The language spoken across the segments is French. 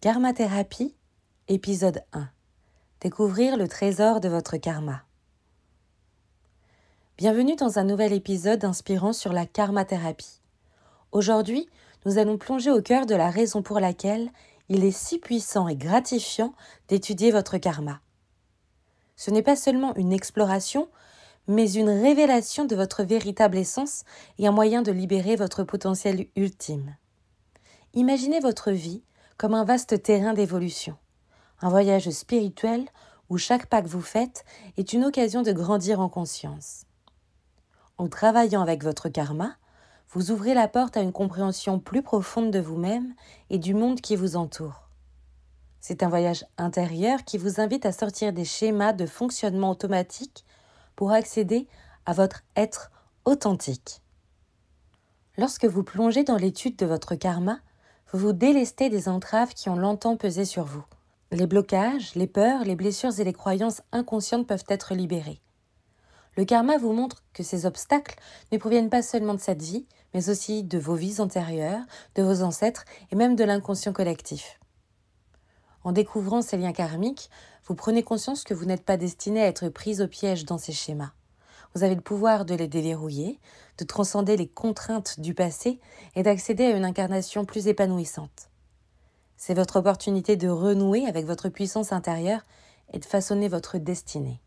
Karma-thérapie, épisode 1. Découvrir le trésor de votre karma. Bienvenue dans un nouvel épisode inspirant sur la karma-thérapie. Aujourd'hui, nous allons plonger au cœur de la raison pour laquelle il est si puissant et gratifiant d'étudier votre karma. Ce n'est pas seulement une exploration, mais une révélation de votre véritable essence et un moyen de libérer votre potentiel ultime. Imaginez votre vie comme un vaste terrain d'évolution, un voyage spirituel où chaque pas que vous faites est une occasion de grandir en conscience. En travaillant avec votre karma, vous ouvrez la porte à une compréhension plus profonde de vous-même et du monde qui vous entoure. C'est un voyage intérieur qui vous invite à sortir des schémas de fonctionnement automatique pour accéder à votre être authentique. Lorsque vous plongez dans l'étude de votre karma, vous vous délestez des entraves qui ont longtemps pesé sur vous. Les blocages, les peurs, les blessures et les croyances inconscientes peuvent être libérés. Le karma vous montre que ces obstacles ne proviennent pas seulement de cette vie, mais aussi de vos vies antérieures, de vos ancêtres et même de l'inconscient collectif. En découvrant ces liens karmiques, vous prenez conscience que vous n'êtes pas destiné à être prise au piège dans ces schémas. Vous avez le pouvoir de les déverrouiller, de transcender les contraintes du passé et d'accéder à une incarnation plus épanouissante. C'est votre opportunité de renouer avec votre puissance intérieure et de façonner votre destinée.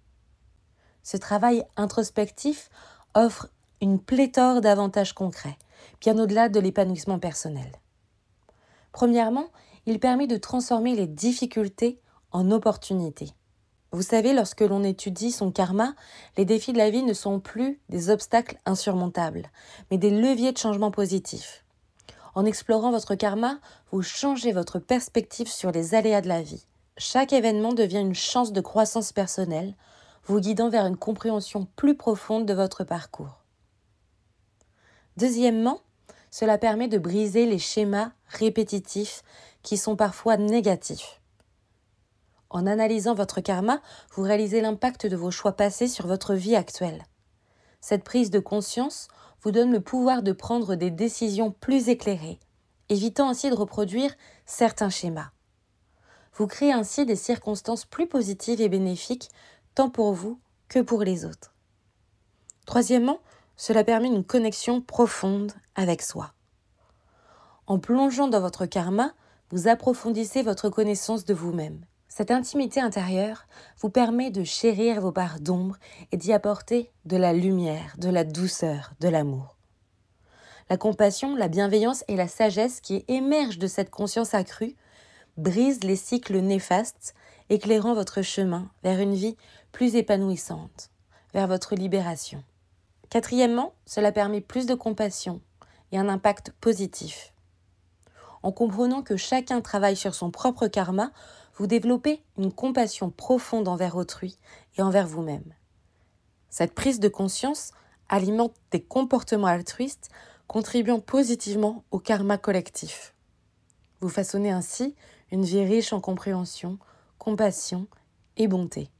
Ce travail introspectif offre une pléthore d'avantages concrets, bien au-delà de l'épanouissement personnel. Premièrement, il permet de transformer les difficultés en opportunités. Vous savez, lorsque l'on étudie son karma, les défis de la vie ne sont plus des obstacles insurmontables, mais des leviers de changement positif. En explorant votre karma, vous changez votre perspective sur les aléas de la vie. Chaque événement devient une chance de croissance personnelle, vous guidant vers une compréhension plus profonde de votre parcours. Deuxièmement, cela permet de briser les schémas répétitifs qui sont parfois négatifs. En analysant votre karma, vous réalisez l'impact de vos choix passés sur votre vie actuelle. Cette prise de conscience vous donne le pouvoir de prendre des décisions plus éclairées, évitant ainsi de reproduire certains schémas. Vous créez ainsi des circonstances plus positives et bénéfiques, tant pour vous que pour les autres. Troisièmement, cela permet une connexion profonde avec soi. En plongeant dans votre karma, vous approfondissez votre connaissance de vous-même. Cette intimité intérieure vous permet de chérir vos parts d'ombre et d'y apporter de la lumière, de la douceur, de l'amour. La compassion, la bienveillance et la sagesse qui émergent de cette conscience accrue brisent les cycles néfastes, éclairant votre chemin vers une vie plus épanouissante, vers votre libération. Quatrièmement, cela permet plus de compassion et un impact positif. En comprenant que chacun travaille sur son propre karma, vous développez une compassion profonde envers autrui et envers vous-même. Cette prise de conscience alimente des comportements altruistes, contribuant positivement au karma collectif. Vous façonnez ainsi une vie riche en compréhension, compassion et bonté.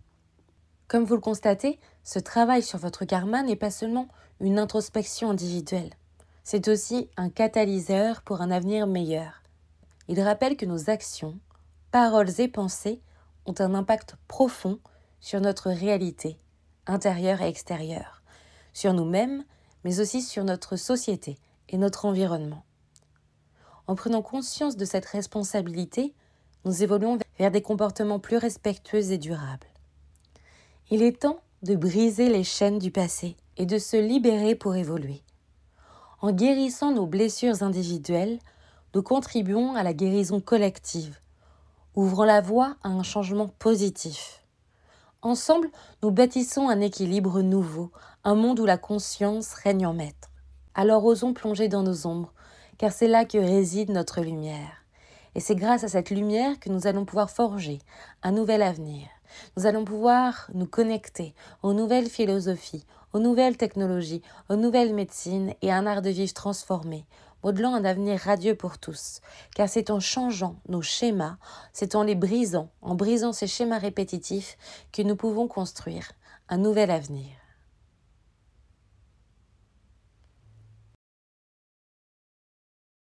Comme vous le constatez, ce travail sur votre karma n'est pas seulement une introspection individuelle, c'est aussi un catalyseur pour un avenir meilleur. Il rappelle que nos actions, paroles et pensées ont un impact profond sur notre réalité, intérieure et extérieure, sur nous-mêmes, mais aussi sur notre société et notre environnement. En prenant conscience de cette responsabilité, nous évoluons vers des comportements plus respectueux et durables. Il est temps de briser les chaînes du passé et de se libérer pour évoluer. En guérissant nos blessures individuelles, nous contribuons à la guérison collective, ouvrant la voie à un changement positif. Ensemble, nous bâtissons un équilibre nouveau, un monde où la conscience règne en maître. Alors osons plonger dans nos ombres, car c'est là que réside notre lumière. Et c'est grâce à cette lumière que nous allons pouvoir forger un nouvel avenir. Nous allons pouvoir nous connecter aux nouvelles philosophies, aux nouvelles technologies, aux nouvelles médecines et à un art de vivre transformé, modelant un avenir radieux pour tous. Car c'est en changeant nos schémas, c'est en les brisant, en brisant ces schémas répétitifs, que nous pouvons construire un nouvel avenir.